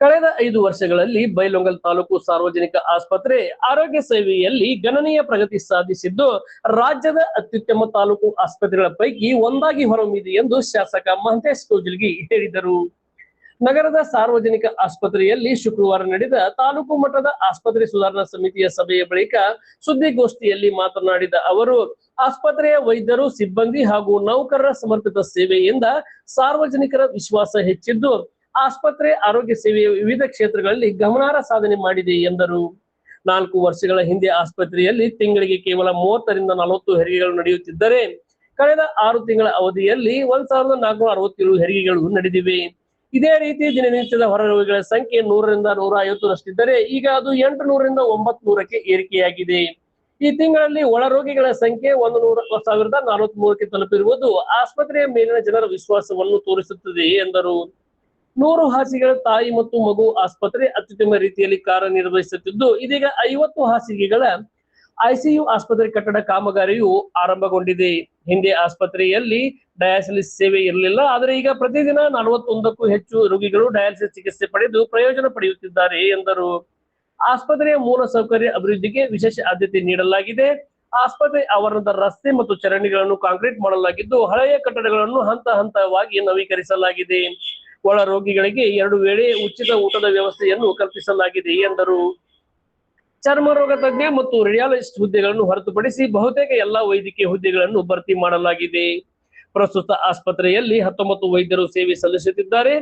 ಕಳೆದ 5 ವರ್ಷಗಳಲ್ಲಿ ಬೈಲಹೊಂಗಲ ತಾಲೂಕು ಸಾರ್ವಜನಿಕ ಆಸ್ಪತ್ರೆ ಆರೋಗ್ಯ ಸೇವೆಯಲ್ಲಿ ಗಣನೀಯ ಪ್ರಗತಿ ಸಾಧಿಸಿದ್ದು ರಾಜ್ಯದ ಅತ್ಯುತ್ತಮ ತಾಲೂಕು ಆಸ್ಪತ್ರೆಗಳ ಪೈಕಿ ಒಂದಾಗಿ ಹೊರಹೊಮ್ಮಿದೆ ಎಂದು ಶಾಸಕ ಮಹಂತೇಶ್ ಕೌಜಲಗಿ ಹೇಳಿದರು. ನಗರದ ಸಾರ್ವಜನಿಕ ಆಸ್ಪತ್ರೆಯಲ್ಲಿ ಶುಕ್ರವಾರ ನಡೆದ ತಾಲೂಕು ಮಟ್ಟದ ಆಸ್ಪತ್ರೆ ಸುಧಾರಣಾ ಸಮಿತಿಯ ಸಭೆಯ ಬಳಿಕ ಸುದ್ದಿಗೋಷ್ಠಿಯಲ್ಲಿ ಮಾತನಾಡಿದ ಅವರು, ಆಸ್ಪತ್ರೆಯ ವೈದ್ಯರು, ಸಿಬ್ಬಂದಿ ಹಾಗೂ ನೌಕರರ ಸಮರ್ಪಿತ ಸೇವೆಯಿಂದ ಸಾರ್ವಜನಿಕರ ವಿಶ್ವಾಸ ಹೆಚ್ಚಿದ್ದು ಆಸ್ಪತ್ರೆ ಆರೋಗ್ಯ ಸೇವೆಯ ವಿವಿಧ ಕ್ಷೇತ್ರಗಳಲ್ಲಿ ಗಮನಾರ್ಹ ಸಾಧನೆ ಮಾಡಿದೆ ಎಂದರು. 4 ವರ್ಷಗಳ ಹಿಂದೆ ಆಸ್ಪತ್ರೆಯಲ್ಲಿ ತಿಂಗಳಿಗೆ ಕೇವಲ 30 ರಿಂದ 40 ಹೆರಿಗೆಗಳು ನಡೆಯುತ್ತಿದ್ದರೆ ಕಳೆದ 6 ತಿಂಗಳ ಅವಧಿಯಲ್ಲಿ 1467 ಹೆರಿಗೆಗಳು ನಡೆದಿವೆ. ಇದೇ ರೀತಿ ದಿನನಿತ್ಯದ ಹೊರರೋಗಿಗಳ ಸಂಖ್ಯೆ 100 ರಿಂದ 150ರಷ್ಟಿದ್ದರೆ ಈಗ ಅದು 800 ರಿಂದ 900ಕ್ಕೆ ಏರಿಕೆಯಾಗಿದೆ. ಈ ತಿಂಗಳಲ್ಲಿ ಒಳರೋಗಿಗಳ ಸಂಖ್ಯೆ 100,043ಕ್ಕೆ ತಲುಪಿರುವುದು ಆಸ್ಪತ್ರೆಯ ಮೇಲಿನ ಜನರ ವಿಶ್ವಾಸವನ್ನು ತೋರಿಸುತ್ತದೆ ಎಂದರು. 100 ಹಾಸಿಗೆಗಳ ತಾಯಿ ಮತ್ತು ಮಗು ಆಸ್ಪತ್ರೆ ಅತ್ಯುತ್ತಮ ರೀತಿಯಲ್ಲಿ ಕಾರ್ಯನಿರ್ವಹಿಸುತ್ತಿದ್ದು ಇದೀಗ 50 ಹಾಸಿಗೆಗಳ ಐಸಿಯು ಆಸ್ಪತ್ರೆ ಕಟ್ಟಡ ಕಾಮಗಾರಿಯು ಆರಂಭಗೊಂಡಿದೆ. ಹಿಂದೆ ಆಸ್ಪತ್ರೆಯಲ್ಲಿ ಡಯಾಲಿಸಿಸ್ ಸೇವೆ ಇರಲಿಲ್ಲ, ಆದರೆ ಈಗ ಪ್ರತಿದಿನ 41ಕ್ಕೂ ಹೆಚ್ಚು ರೋಗಿಗಳು ಡಯಾಲಿಸಿಸ್ ಚಿಕಿತ್ಸೆ ಪಡೆದು ಪ್ರಯೋಜನ ಪಡೆಯುತ್ತಿದ್ದಾರೆ ಎಂದರು. ಆಸ್ಪತ್ರೆಯ ಮೂಲ ಸೌಕರ್ಯ ಅಭಿವೃದ್ಧಿಗೆ ವಿಶೇಷ ಆದ್ಯತೆ ನೀಡಲಾಗಿದೆ. ಆಸ್ಪತ್ರೆ ಆವರಣದ ರಸ್ತೆ ಮತ್ತು ಚರಂಡಿಗಳನ್ನು ಕಾಂಕ್ರೀಟ್ ಮಾಡಲಾಗಿದ್ದು ಹಳೆಯ ಕಟ್ಟಡಗಳನ್ನು ಹಂತ ಹಂತವಾಗಿ ನವೀಕರಿಸಲಾಗಿದೆ. ಒಳ ರೋಗಿಗಳಿಗೆ 2 ವೇಳೆ ಉಚಿತ ಊಟದ ವ್ಯವಸ್ಥೆಯನ್ನು ಕಲ್ಪಿಸಲಾಗಿದೆ ಎಂದರು. ಚರ್ಮ ರೋಗ ತಜ್ಞ ಮತ್ತು ರೇಡಿಯಾಲಜಿಸ್ಟ್ ಹುದ್ದೆಗಳನ್ನು ಹೊರತುಪಡಿಸಿ ಬಹುತೇಕ ಎಲ್ಲಾ ವೈದ್ಯಕೀಯ ಹುದ್ದೆಗಳನ್ನು ಭರ್ತಿ ಮಾಡಲಾಗಿದೆ. ಪ್ರಸ್ತುತ ಆಸ್ಪತ್ರೆಯಲ್ಲಿ 19 ವೈದ್ಯರು ಸೇವೆ ಸಲ್ಲಿಸುತ್ತಿದ್ದಾರೆ.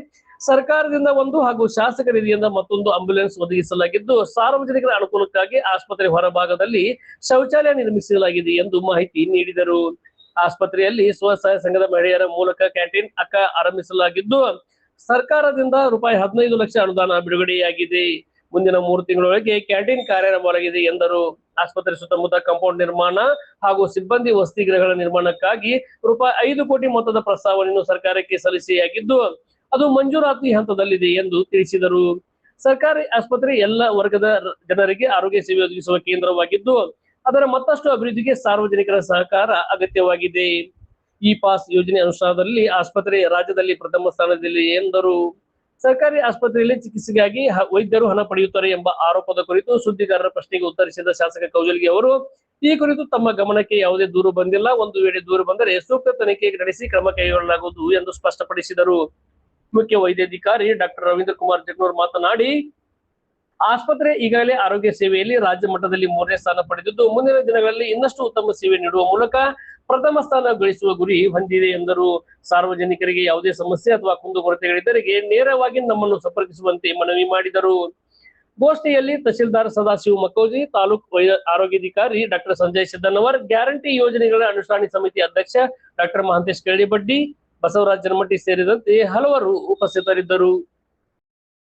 ಸರ್ಕಾರದಿಂದ ಒಂದು ಹಾಗೂ ಶಾಸಕ ನಿಧಿಯಿಂದ ಮತ್ತೊಂದು ಆಂಬ್ಯುಲೆನ್ಸ್ ಒದಗಿಸಲಾಗಿದ್ದು ಸಾರ್ವಜನಿಕರ ಅನುಕೂಲಕ್ಕಾಗಿ ಆಸ್ಪತ್ರೆ ಹೊರಭಾಗದಲ್ಲಿ ಶೌಚಾಲಯ ನಿರ್ಮಿಸಲಾಗಿದೆ ಎಂದು ಮಾಹಿತಿ ನೀಡಿದರು. ಆಸ್ಪತ್ರೆಯಲ್ಲಿ ಸ್ವಸಹಾಯ ಸಂಘದ ಮಹಿಳೆಯರ ಮೂಲಕ ಕ್ಯಾಂಟೀನ್ ಆರಂಭಿಸಲಾಗಿದ್ದು ಸರ್ಕಾರದಿಂದ ₹15 ಲಕ್ಷ ಅನುದಾನ ಬಿಡುಗಡೆಯಾಗಿದೆ. ಮುಂದಿನ 3 ತಿಂಗಳೊಳಗೆ ಕ್ಯಾಂಟೀನ್ ಕಾರ್ಯಾರಂಭವಾಗಲಿದೆ ಎಂದರು. ಆಸ್ಪತ್ರೆ ಸುತ್ತಮುತ್ತ ಕಾಂಪೌಂಡ್ ನಿರ್ಮಾಣ ಹಾಗೂ ಸಿಬ್ಬಂದಿ ವಸತಿ ಗೃಹಗಳ ನಿರ್ಮಾಣಕ್ಕಾಗಿ ₹5 ಕೋಟಿ ಮೊತ್ತದ ಪ್ರಸ್ತಾವನೆಯನ್ನು ಸರ್ಕಾರಕ್ಕೆ ಸಲ್ಲಿಕೆಯಾಗಿದ್ದು ಅದು ಮಂಜೂರಾತಿ ಹಂತದಲ್ಲಿದೆ ಎಂದು ತಿಳಿಸಿದರು. ಸರ್ಕಾರಿ ಆಸ್ಪತ್ರೆ ಎಲ್ಲ ವರ್ಗದ ಜನರಿಗೆ ಆರೋಗ್ಯ ಸೇವೆ ಒದಗಿಸುವ ಕೇಂದ್ರವಾಗಿದ್ದು ಅದರ ಮತ್ತಷ್ಟು ಅಭಿವೃದ್ಧಿಗೆ ಸಾರ್ವಜನಿಕರ ಸಹಕಾರ ಅಗತ್ಯವಾಗಿದೆ. ಇ ಪಾಸ್ ಯೋಜನೆ ಅನುಷ್ಠಾನದಲ್ಲಿ ಆಸ್ಪತ್ರೆ ರಾಜ್ಯದಲ್ಲಿ ಪ್ರಥಮ ಸ್ಥಾನದಲ್ಲಿದೆ ಎಂದರು. ಸರ್ಕಾರಿ ಆಸ್ಪತ್ರೆಯಲ್ಲಿ ಚಿಕಿತ್ಸೆಗಾಗಿ ವೈದ್ಯರು ಹಣ ಪಡೆಯುತ್ತಾರೆ ಎಂಬ ಆರೋಪದ ಕುರಿತು ಸುದ್ದಿಗಾರರ ಪ್ರಶ್ನೆಗೆ ಉತ್ತರಿಸಿದ ಶಾಸಕ ಕೌಜಲಗಿ ಅವರು, ಈ ಕುರಿತು ತಮ್ಮ ಗಮನಕ್ಕೆ ಯಾವುದೇ ದೂರು ಬಂದಿಲ್ಲ. ಒಂದು ವೇಳೆ ದೂರು ಬಂದರೆ ಸೂಕ್ತ ತನಿಖೆ ನಡೆಸಿ ಕ್ರಮ ಕೈಗೊಳ್ಳಲಾಗುವುದು ಎಂದು ಸ್ಪಷ್ಟಪಡಿಸಿದರು. ಮುಖ್ಯ ವೈದ್ಯಾಧಿಕಾರಿ ಡಾಕ್ಟರ್ ರವೀಂದ್ರ ಕುಮಾರ್ ಜಗ್ನೂರ್ ಮಾತನಾಡಿ, ಆಸ್ಪತ್ರೆ ಈಗಾಗಲೇ ಆರೋಗ್ಯ ಸೇವೆಯಲ್ಲಿ ರಾಜ್ಯ ಮಟ್ಟದಲ್ಲಿ 3ನೇ ಸ್ಥಾನ ಪಡೆದಿದ್ದು ಮುಂದಿನ ದಿನಗಳಲ್ಲಿ ಇನ್ನಷ್ಟು ಉತ್ತಮ ಸೇವೆ ನೀಡುವ ಮೂಲಕ ಪ್ರಥಮ ಸ್ಥಾನ ಗಳಿಸುವ ಗುರಿ ಹೊಂದಿದೆ ಎಂದರು. ಸಾರ್ವಜನಿಕರಿಗೆ ಯಾವುದೇ ಸಮಸ್ಯೆ ಅಥವಾ ಕುಂದುಕೊರತೆಗಳಿದ್ದರೆ ನೇರವಾಗಿ ನಮ್ಮನ್ನು ಸಂಪರ್ಕಿಸುವಂತೆ ಮನವಿ ಮಾಡಿದರು. ಗೋಷ್ಠಿಯಲ್ಲಿ ತಹಶೀಲ್ದಾರ್ ಸದಾಶಿವ ಮಕ್ಕೌಜಿ, ತಾಲೂಕು ಆರೋಗ್ಯಾಧಿಕಾರಿ ಡಾಕ್ಟರ್ ಸಂಜಯ್ ಸಿದ್ದನವರ್, ಗ್ಯಾರಂಟಿ ಯೋಜನೆಗಳ ಅನುಷ್ಠಾನ ಸಮಿತಿ ಅಧ್ಯಕ್ಷ ಡಾಕ್ಟರ್ ಮಹಂತೇಶ್ ಕಳ್ಳಿಬಡ್ಡಿ, ಬಸವರಾಜ್ ಜನಮಟ್ಟಿ ಸೇರಿದಂತೆ ಹಲವರು ಉಪಸ್ಥಿತರಿದ್ದರು.